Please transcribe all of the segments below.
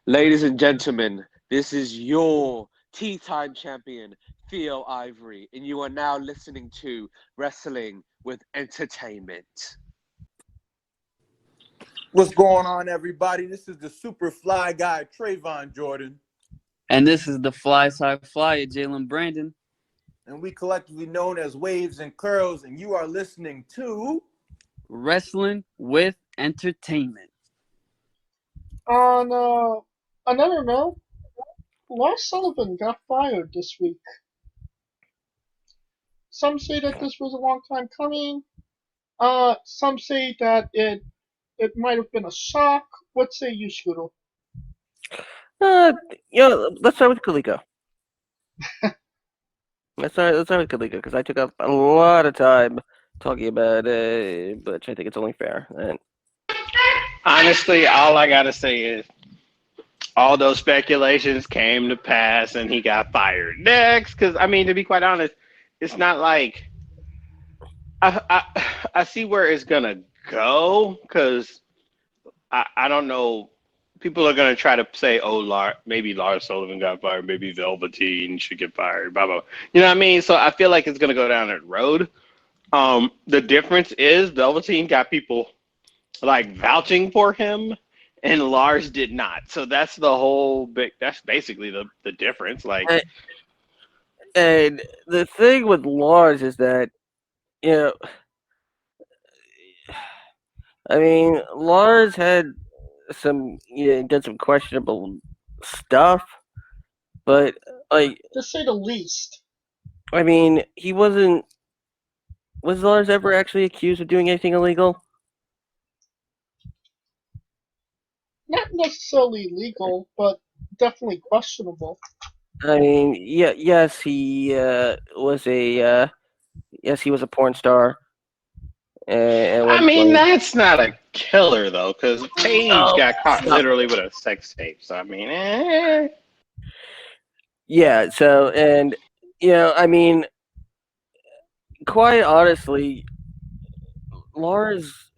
Ladies and gentlemen, this is your tea time champion, Theo Ivory, and you are now listening to Wrestling with Entertainment. What's going on, everybody? This is the super fly guy, Trayvon Jordan. And this is the Fly Side Flyer, Jalen Brandon. And we collectively known as Waves and Curls, and you are listening to Wrestling with Entertainment. On another note, Lars Sullivan got fired this week. Some say that this was a long time coming. Some say that it might have been a shock. What say you, Scooter? Let's start with Kaliko. let's start with Kaliko because I took up a lot of time talking about Butch. I think it's only fair. And honestly, all I gotta say is all those speculations came to pass, and he got fired next. Because I mean, to be quite honest, it's not like I see where it's gonna go. Because I don't know. People are gonna try to say, "Oh, maybe Lars Sullivan got fired. Maybe Velveteen should get fired." Blah blah. You know what I mean? So I feel like it's gonna go down that road. The difference is Velveteen got people like vouching for him, and Lars did not. So that's the whole big. That's basically the difference. Like, and the thing with Lars is that I mean, Lars had did some questionable stuff, but like to say the least. I mean, he wasn't. Was Lars ever actually accused of doing anything illegal? Not necessarily illegal, but definitely questionable. I mean, yes, he was a porn star. I mean, that's not a killer though, because Paige got caught literally with a sex tape. So I mean, yeah. So and I mean, quite honestly, Lars,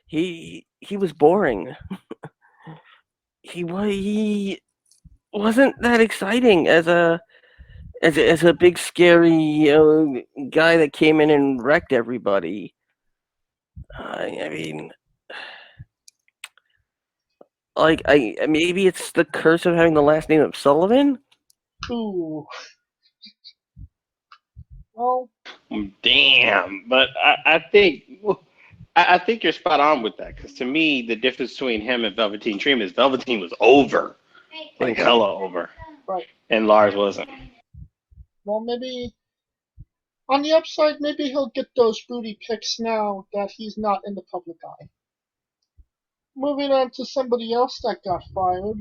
he was boring. he wasn't that exciting as a big scary guy that came in and wrecked everybody. I mean, like maybe it's the curse of having the last name of Sullivan. Ooh. Well, damn. But I think you're spot on with that, because to me the difference between him and Velveteen Dream is Velveteen was over, like hella over, right, and Lars wasn't. Well, maybe on the upside, maybe he'll get those booty pics now that he's not in the public eye. Moving on to somebody else that got fired,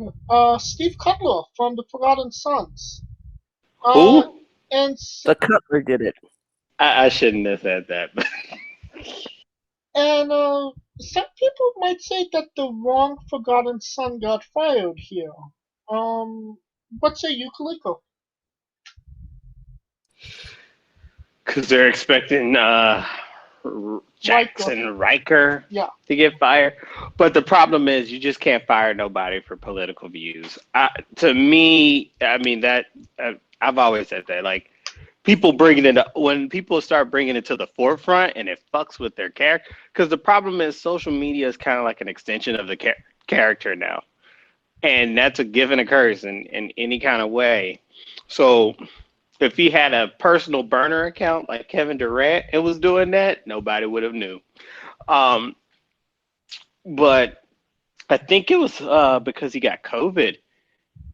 Steve Cutler from the Forgotten Sons. Who? And the Cutler did it. I shouldn't have said that. And some people might say that the wrong Forgotten Son got fired here. What say you, Kaliko? Because they're expecting Jackson Riker to get fired. But the problem is you just can't fire nobody for political views. To me, I mean, that I've always said that. Like, when people start bringing it to the forefront and it fucks with their character. Because the problem is social media is kind of like an extension of the character now. And that's a given occurs in any kind of way. So if he had a personal burner account like Kevin Durant and was doing that, nobody would have knew. But I think it was because he got COVID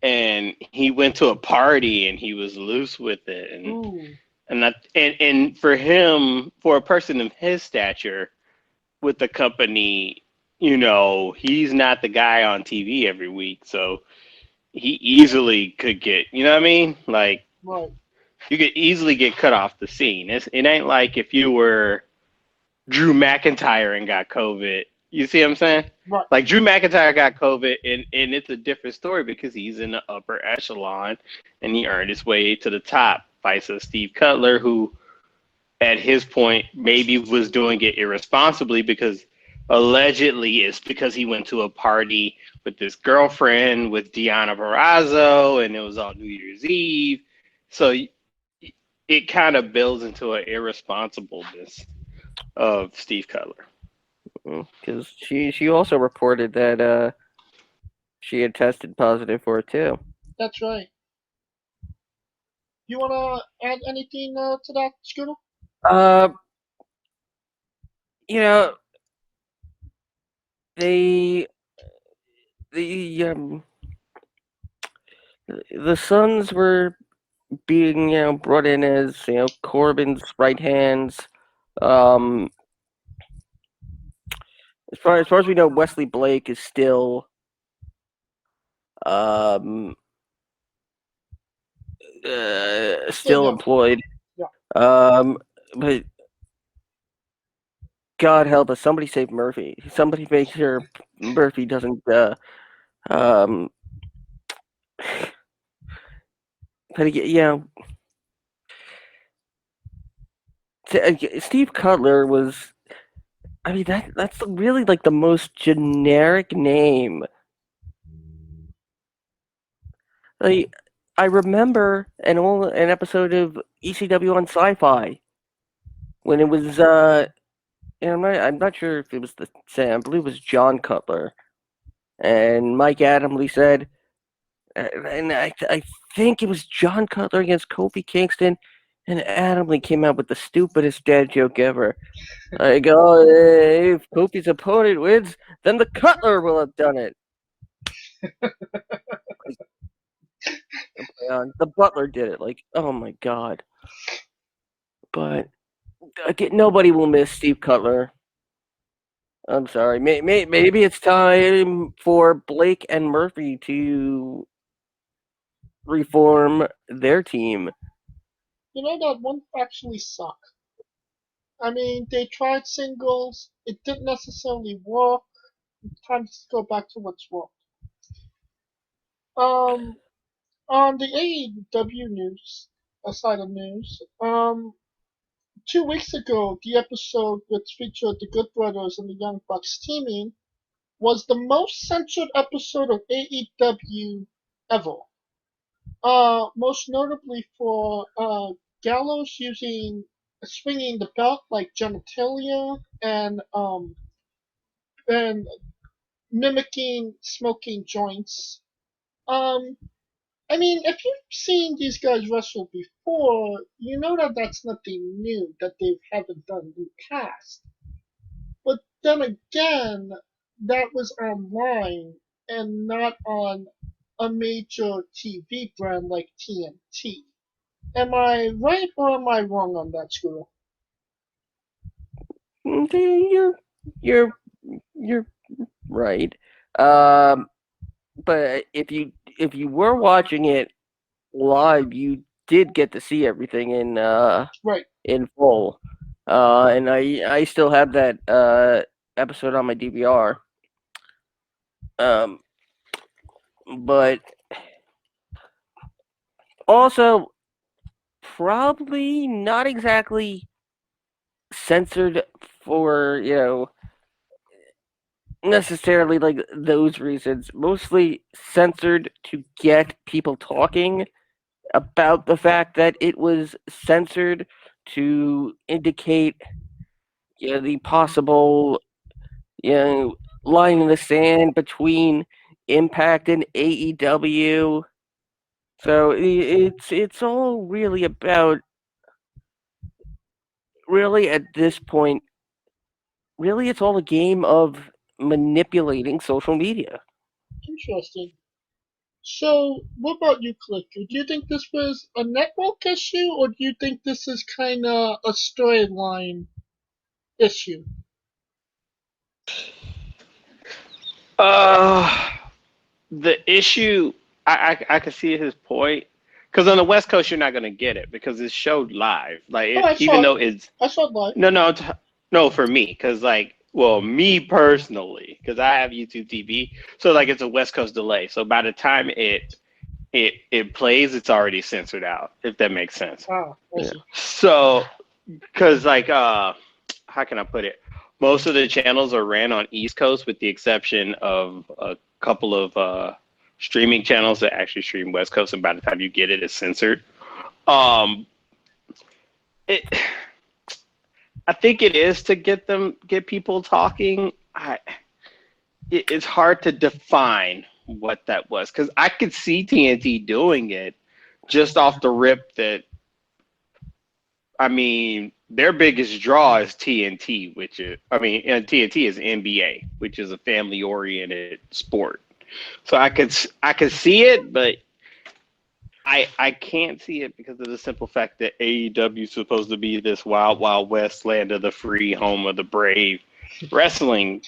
and he went to a party and he was loose with it. And for him, for a person of his stature with the company, he's not the guy on TV every week. So he easily could get, you know what I mean? Like, right. You could easily get cut off the scene. It ain't like if you were Drew McIntyre and got COVID. You see what I'm saying? Right. Like Drew McIntyre got COVID, and it's a different story because he's in the upper echelon and he earned his way to the top. Vice of Steve Cutler, who at his point maybe was doing it irresponsibly because allegedly it's because he went to a party with this girlfriend with Deonna Purrazzo, and it was on New Year's Eve. So it kind of builds into an irresponsibleness of Steve Cutler. Because she also reported that she had tested positive for it too. That's right. You wanna add anything to that, Scooter? You know, the the Suns were being brought in as Corbin's right hands. As far as we know, Wesley Blake is still still employed. Yeah. But God help us, somebody save Murphy. Somebody make sure Murphy doesn't but Steve Cutler was, I mean, that's really like the most generic name. Like, I remember an episode of ECW on Sci-Fi when it was and I'm not sure if it was the same. I believe it was John Cutler, and Mike Adamle said, and I think it was John Cutler against Kofi Kingston, and Adamle came out with the stupidest dad joke ever. I go, if Kofi's opponent wins, then the Cutler will have done it. The Butler did it. Like, oh my God. But nobody will miss Steve Cutler. I'm sorry. Maybe it's time for Blake and Murphy to reform their team. You know, that won't actually suck. I mean, they tried singles. It didn't necessarily work. Time to go back to what's worked. On the AEW news, side of news, 2 weeks ago, the episode which featured the Good Brothers and the Young Bucks teaming was the most censored episode of AEW ever. Most notably for Gallows swinging the belt like genitalia and mimicking smoking joints. I mean, if you've seen these guys wrestle before, you know that that's nothing new that they haven't done in the past. But then again, that was online and not on a major TV brand like TNT. Am I right or am I wrong on that, Screw? You're right. But if you were watching it live, you did get to see everything in full. And I still have that episode on my DVR. But also probably not exactly censored for necessarily like those reasons. Mostly censored to get people talking about the fact that it was censored to indicate the possible line in the sand between Impact and AEW. So it's all really about, really at this point, really it's all a game of manipulating social media. Interesting. So, what about you, Clicker? Do you think this was a network issue, or do you think this is kind of a storyline issue? The issue, I can see his point, because on the West Coast you're not going to get it because it's showed live. Like even though it's I saw it live. No, for me, because me personally, because I have YouTube TV, so like it's a West Coast delay. So by the time it plays, it's already censored out, if that makes sense. Ah, I see. So, because how can I put it? most of the channels are ran on East Coast, with the exception of a couple of streaming channels that actually stream West Coast, and by the time you get it, it's censored. It, I think it is to get people talking. It's hard to define what that was, because I could see TNT doing it just off the rip. That, I mean, their biggest draw is TNT, and TNT is NBA, which is a family-oriented sport. So I could see it, but I can't see it because of the simple fact that AEW is supposed to be this wild, wild west, land of the free, home of the brave, wrestling,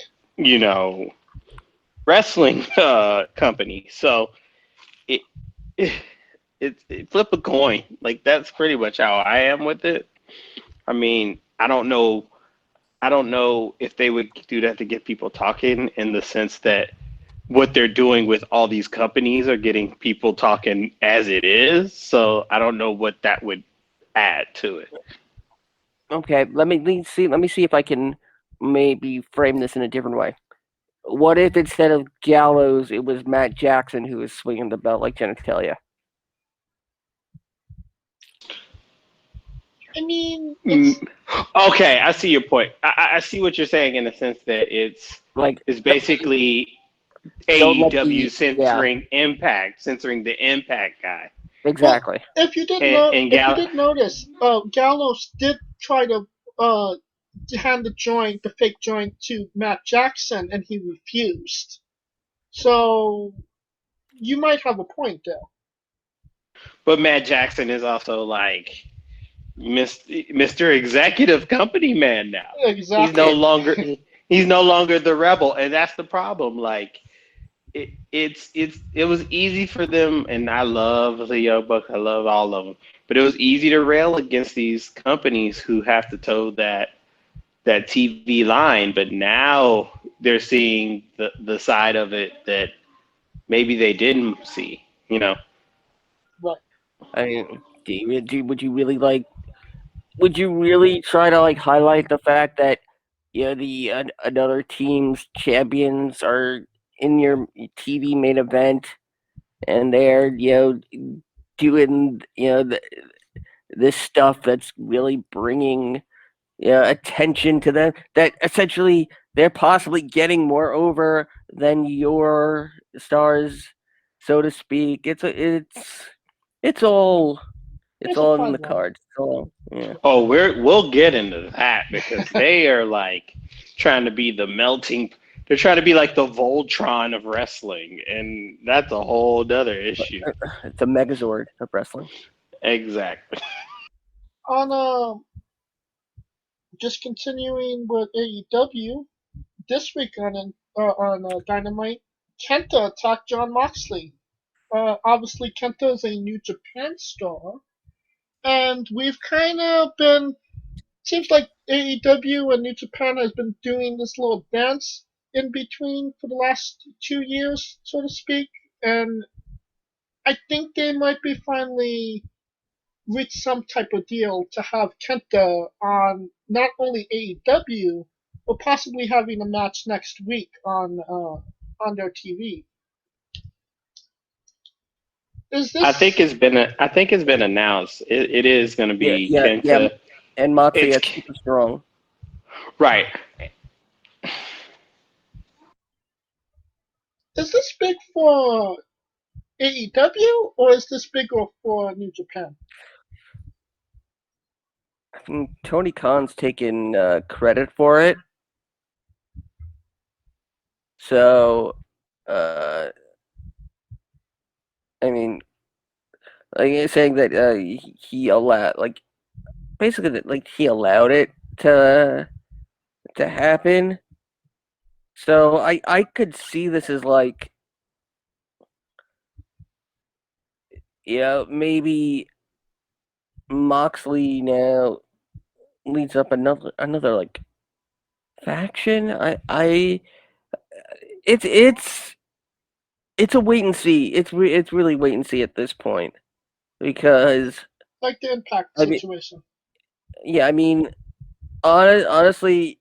company. So it flip a coin. Like, that's pretty much how I am with it. I mean, I don't know if they would do that to get people talking, in the sense that what they're doing with all these companies are getting people talking as it is. So I don't know what that would add to it. Okay, let me see if I can maybe frame this in a different way. What if instead of Gallows, it was Matt Jackson who was swinging the belt like genitalia? I mean, okay, I see your point. I see what you're saying, in the sense that it's basically AEW censoring Impact, censoring the Impact guy. Exactly. Well, if you did notice, Gallows did try to hand the fake joint to Matt Jackson, and he refused. So you might have a point there. But Matt Jackson is also like Mr. Executive Company Man now. Exactly. He's no longer the rebel, and that's the problem. Like, it was easy for them, and I love the Young Bucks, I love all of them, but it was easy to rail against these companies who have to toe that TV line. But now they're seeing the side of it that maybe they didn't see. Right. I mean, would you really try to highlight the fact that another team's champions are in your TV main event, and they're doing this stuff that's really bringing attention to them, that essentially they're possibly getting more over than your stars, so to speak. It's all in the cards. So, yeah. Oh, we'll get into that, because they are like trying to be the melting. They're trying to be like the Voltron of wrestling, and that's a whole other issue. It's a Megazord of wrestling. Exactly. Just continuing with AEW, this week on Dynamite, KENTA attacked Jon Moxley. Obviously, KENTA is a New Japan star, and we've kind of seems like AEW and New Japan has been doing this little dance in between for the last 2 years, so to speak, and I think they might be finally reach some type of deal to have KENTA on not only AEW, but possibly having a match next week on their TV. I think it's been announced. It is going to be KENTA. Yeah. And Moxley is super strong. Right. Is this big for AEW, or is this bigger for New Japan? I think Tony Khan's taken credit for it. So, I mean, saying that he allowed, basically that he allowed it to happen. So I could see this as maybe Moxley now leads up another faction. It's a wait and see. It's really wait and see at this point, because like the Impact situation. I mean, honestly,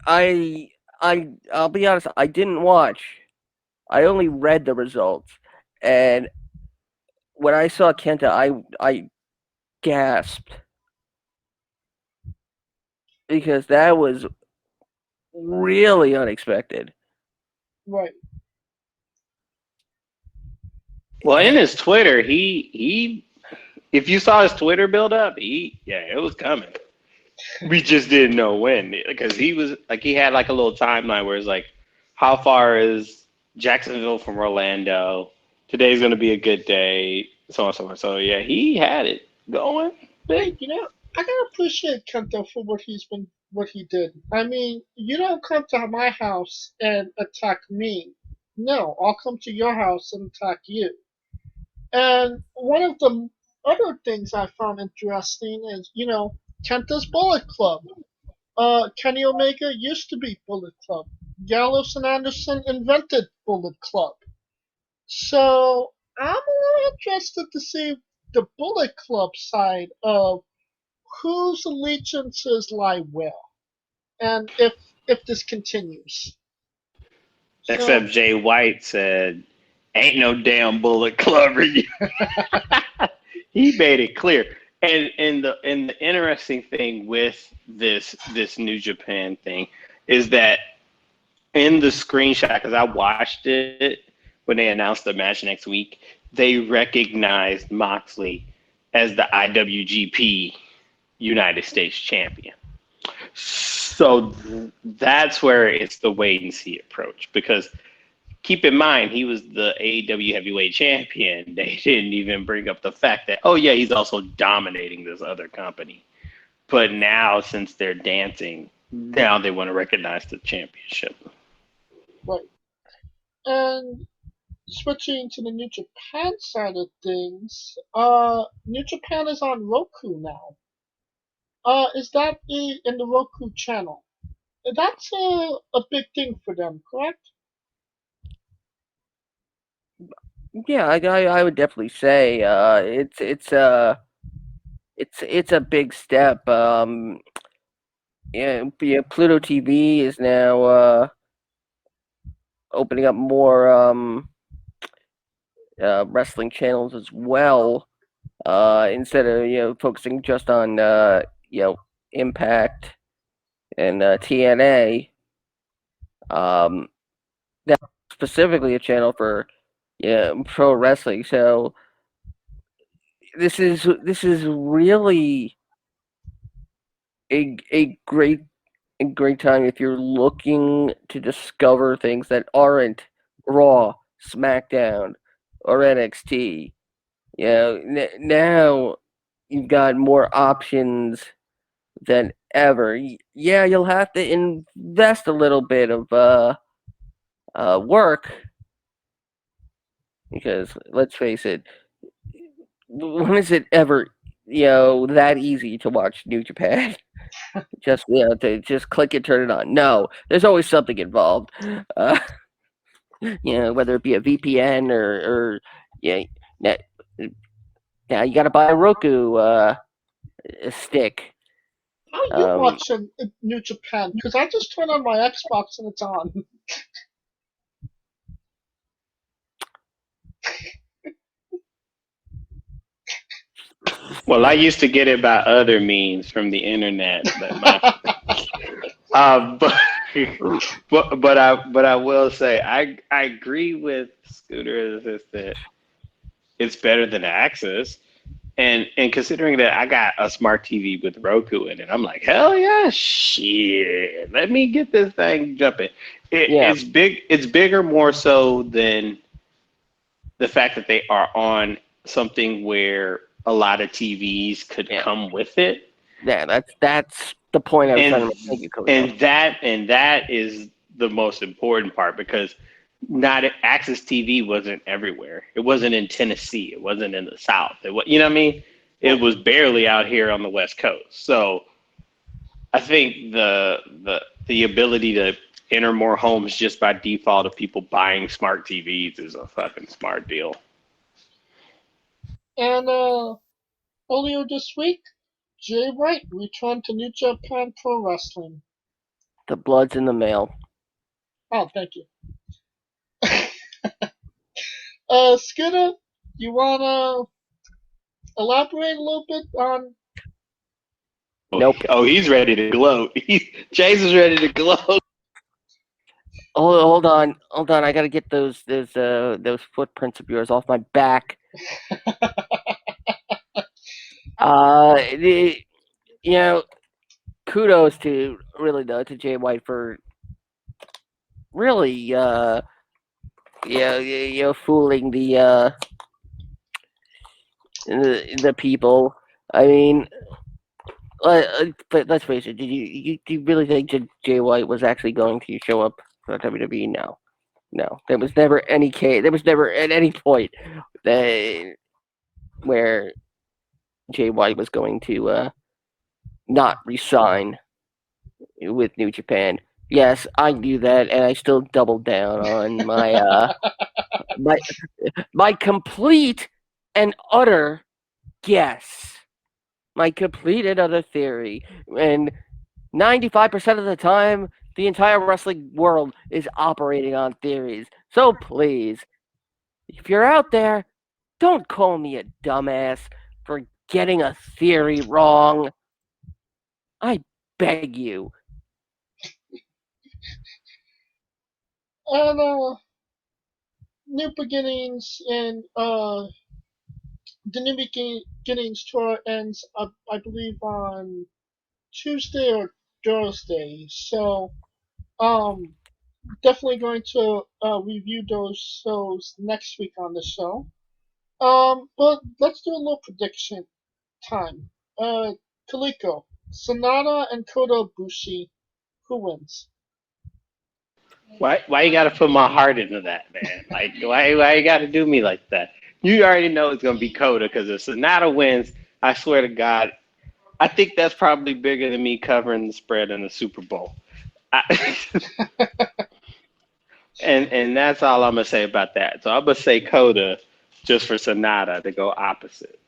I'll be honest. I didn't watch. I only read the results, and when I saw Kenta, I gasped because that was really unexpected. Right. Well, in his Twitter, he if you saw his Twitter build up, it was coming. We just didn't know when, because he was like, he had like a little timeline where it's like, how far is Jacksonville from Orlando? Today's gonna be a good day, so on and so on. So yeah, he had it going. Hey, I gotta appreciate Kenta for what he did. I mean, you don't come to my house and attack me. No, I'll come to your house and attack you. And one of the other things I found interesting is, Kenta's Bullet Club. Kenny Omega used to be Bullet Club. Gallows and Anderson invented Bullet Club. So I'm a little interested to see the Bullet Club side of whose allegiances lie where, and if this continues. Except Jay White said, "Ain't no damn Bullet Club." He made it clear. And the interesting thing with this New Japan thing is that in the screenshot, because I watched it when they announced the match next week, they recognized Moxley as the IWGP United States champion. So that's where it's the wait and see approach, because keep in mind, he was the AEW heavyweight champion. They didn't even bring up the fact that, oh yeah, he's also dominating this other company. But now, since they're dancing, now they want to recognize the championship. Right. And switching to the New Japan side of things, New Japan is on Roku now. Is that in the Roku channel? That's a big thing for them, correct? Yeah, I would definitely say it's a big step. Pluto TV is now opening up more wrestling channels as well. Instead of focusing just on Impact and TNA. That's specifically a channel for pro wrestling. So this is really a great time if you're looking to discover things that aren't Raw, SmackDown, or NXT. Now you've got more options than ever. Yeah, you'll have to invest a little bit of work, because let's face it, when is it ever that easy to watch New Japan? Just to just click and turn it on. No, there's always something involved. Whether it be a VPN or yeah, now you got to buy a Roku stick. How are you watching New Japan? Because I just turned on my Xbox and it's on. Well, I used to get it by other means from the internet, but I will say I agree with Scooter that it's better than Access, and considering that I got a smart TV with Roku in it, I'm like, hell yeah, shit, let me get this thing jumping. It's big. It's bigger more so than the fact that they are on something where a lot of TVs could come with it. Yeah, that's the point I was trying to make. And that is the most important part, because not Access TV wasn't everywhere. It wasn't in Tennessee. It wasn't in the South. You know what I mean? It was barely out here on the West Coast. So I think the ability to enter more homes just by default of people buying smart TVs is a fucking smart deal. And earlier this week, Jay White returned to New Japan Pro Wrestling. The blood's in the mail. Oh, thank you. Scooter, you wanna elaborate a little bit on? Nope. Oh, he's ready to gloat. Chase is ready to gloat. Hold on. I gotta get those footprints of yours off my back. You know, kudos to Jay White for really fooling the people. I mean, but let's face it. Do you really think Jay White was actually going to show up for WWE? No. There was never any case. There was never at any point where Jay White was going to not resign with New Japan. Yes, I knew that, and I still doubled down on my my complete and utter guess. My complete and utter theory. And 95% of the time, the entire wrestling world is operating on theories. So please, if you're out there, don't call me a dumbass for getting a theory wrong. I beg you. And New Beginnings and the New Beginnings tour ends, I believe, on Tuesday or Thursday. So, definitely going to review those shows next week on the show. But let's do a little prediction time. Kaliko, Sonata and Kota Ibushi, who wins? Why you gotta put my heart into that, man? Like, why you gotta do me like that? You already know it's gonna be Coda, because if Sonata wins, I swear to God, I think that's probably bigger than me covering the spread in the Super Bowl. And that's all I'm gonna say about that. So I'm gonna say Coda just for Sonata to go opposite.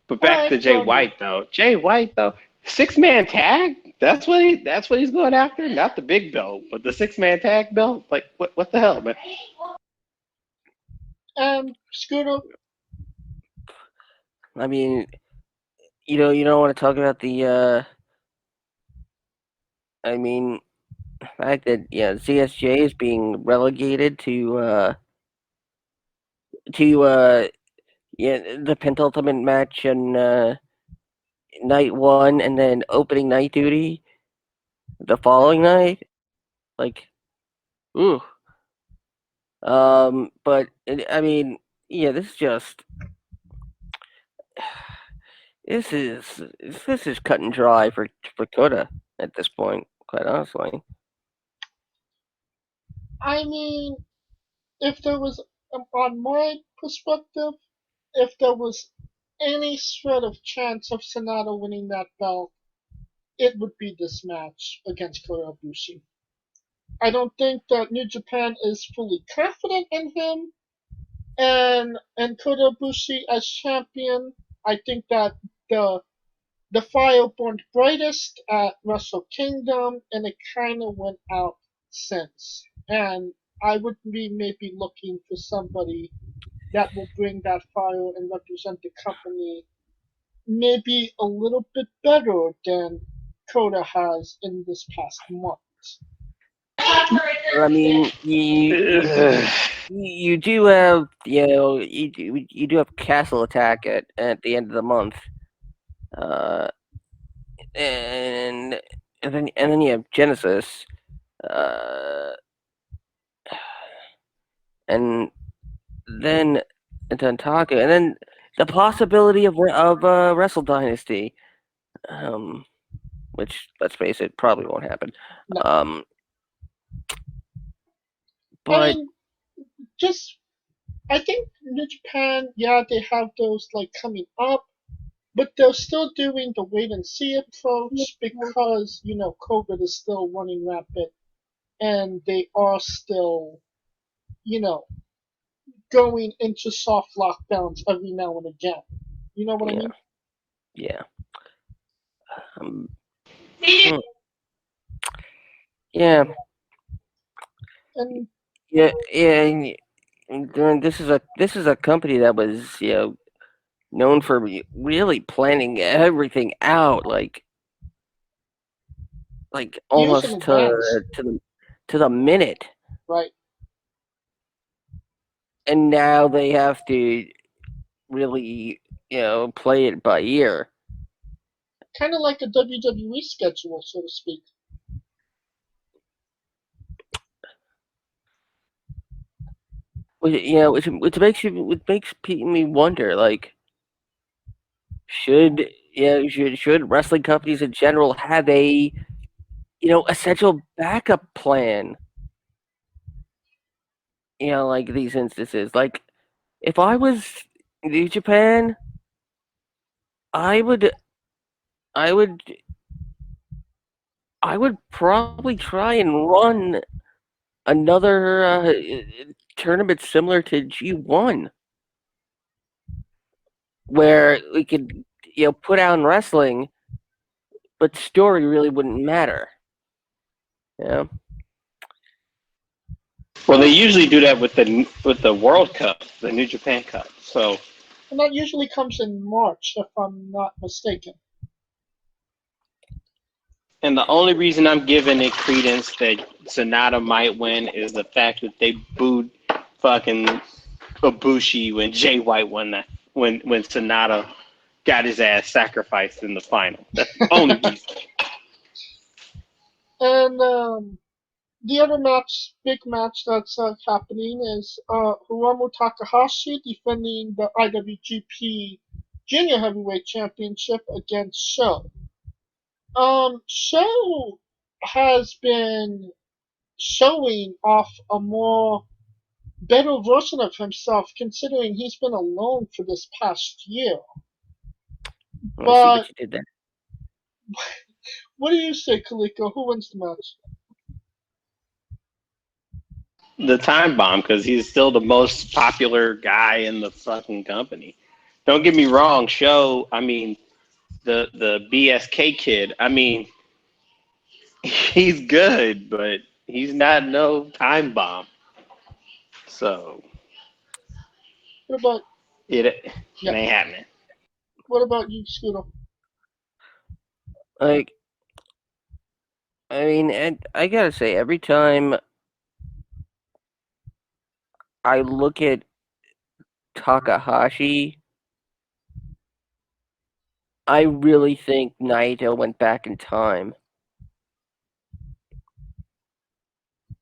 But back to Jay White though. 6-man tag? That's what he's going after? Not the big belt, but the 6-man tag belt? Like what the hell, man? Scooter. I mean, you don't want to talk about the I mean, the fact that CSJ is being relegated to the penultimate match on night 1, and then opening night duty the following night. Like, ooh. But I mean, this is cut and dry for Kota at this point, quite honestly. I mean, if there was, on my perspective, if there was any shred of chance of Sonata winning that belt, it would be this match against Kota Ibushi. I don't think that New Japan is fully confident in him, and Kota Ibushi as champion. I think that the fire burned brightest at Wrestle Kingdom, and it kind of went out since. And I would be maybe looking for somebody that will bring that fire and represent the company maybe a little bit better than Kota has in this past month. I mean, you do have you do have Castle Attack at the end of the month, and then you have Genesis, and then Taku, and then the possibility of Wrestle Dynasty, which, let's face it, probably won't happen. No. But I think New Japan, they have those like coming up, but they're still doing the wait and see approach because COVID is still running rampant, and they are still going into soft lockdowns every now and again. You know what I mean? Yeah. Yeah. And Yeah. And this is a company that was known for really planning everything out, like years in almost advance, to the minute. right? And now they have to really play it by ear. Kind of like a WWE schedule, so to speak. Which makes me wonder, like, should wrestling companies in general have a essential backup plan? Like these instances. Like, if I was New Japan, I would I would I would probably try and run another tournament similar to G1, where we could put on wrestling, but story really wouldn't matter. Yeah. Well, they usually do that with the World Cup, the New Japan Cup. So, And that usually comes in March, if I'm not mistaken. and the only reason I'm giving it credence that Sonata might win is the fact that they booed fucking Ibushi when Jay White won that when Sonata got his ass sacrificed in the final. That's the only reason. And the other big match that's happening is Hiromu Takahashi defending the IWGP Junior Heavyweight Championship against Sho. Sho has been showing off a more better version of himself, considering he's been alone for this past year. Let me see But what you did there. what do you say, Kaliko? Who wins the match? The Time Bomb, because he's still the most popular guy in the fucking company. Don't get me wrong, the BSK kid, he's good, but he's not no Time Bomb. So What about it yeah? ain't happening. What about you, Scooter? Like, and I gotta say, every time I look at Takahashi, I really think Naito went back in time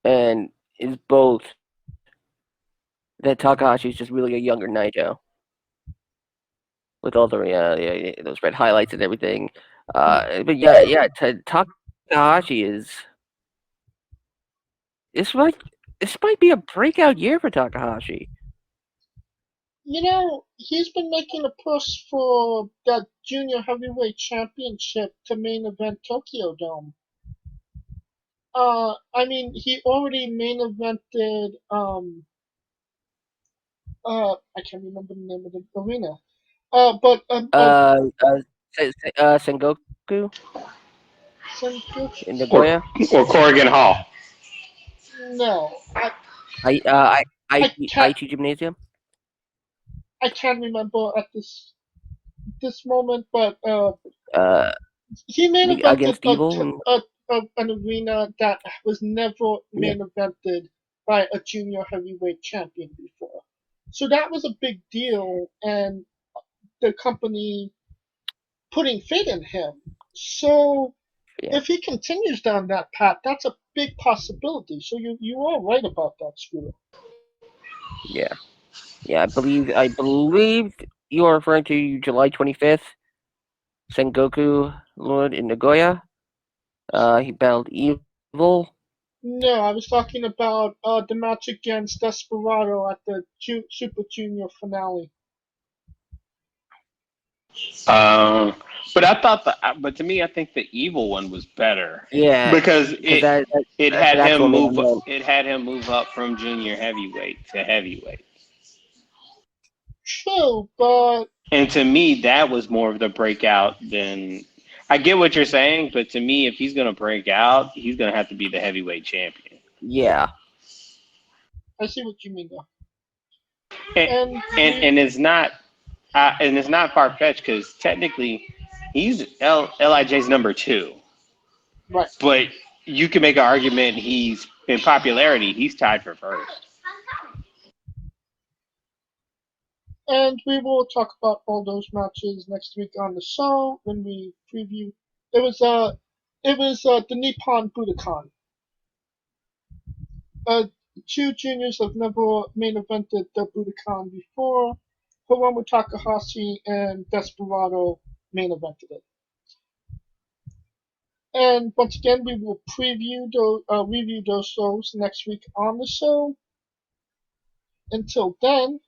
and is both that Takahashi is just really a younger Naito with all the those red highlights and everything. But Takahashi is this might be a breakout year for Takahashi. He's been making a push for that Junior Heavyweight Championship to main event Tokyo Dome. He already main evented, I can't remember the name of the arena. Sengoku Sengoku? in Nagoya. Or Corrigan Hall. No, Aichi Gymnasium. I can't remember at this moment, but he main evented Against Evil. An arena that was never main evented by a junior heavyweight champion before. So that was a big deal, and the company putting faith in him. So if he continues down that path, that's a big possibility. So you are right about that, Scooter. Yeah. I believe you are referring to July 25th, Sengoku Lord in Nagoya. He battled Evil. No, I was talking about the match against Desperado at the Super Junior finale. But to me, I think the Evil one was better. Yeah, because it had him move. Event. It had him move up from junior heavyweight to heavyweight. True, but And to me, that was more of the breakout than. I get what you're saying, but to me, if he's gonna break out, he's gonna have to be the heavyweight champion. Yeah. I see what you mean, though. And it's not far fetched because technically he's Lij's number 2. Right. But you can make an argument he's in popularity. He's tied for first. And we will talk about all those matches next week on the show when we preview. It was the Nippon Budokan. 2 juniors have never main evented the Budokan before. Hiromu Takahashi and Desperado main evented it. And once again, we will review those shows next week on the show. Until then,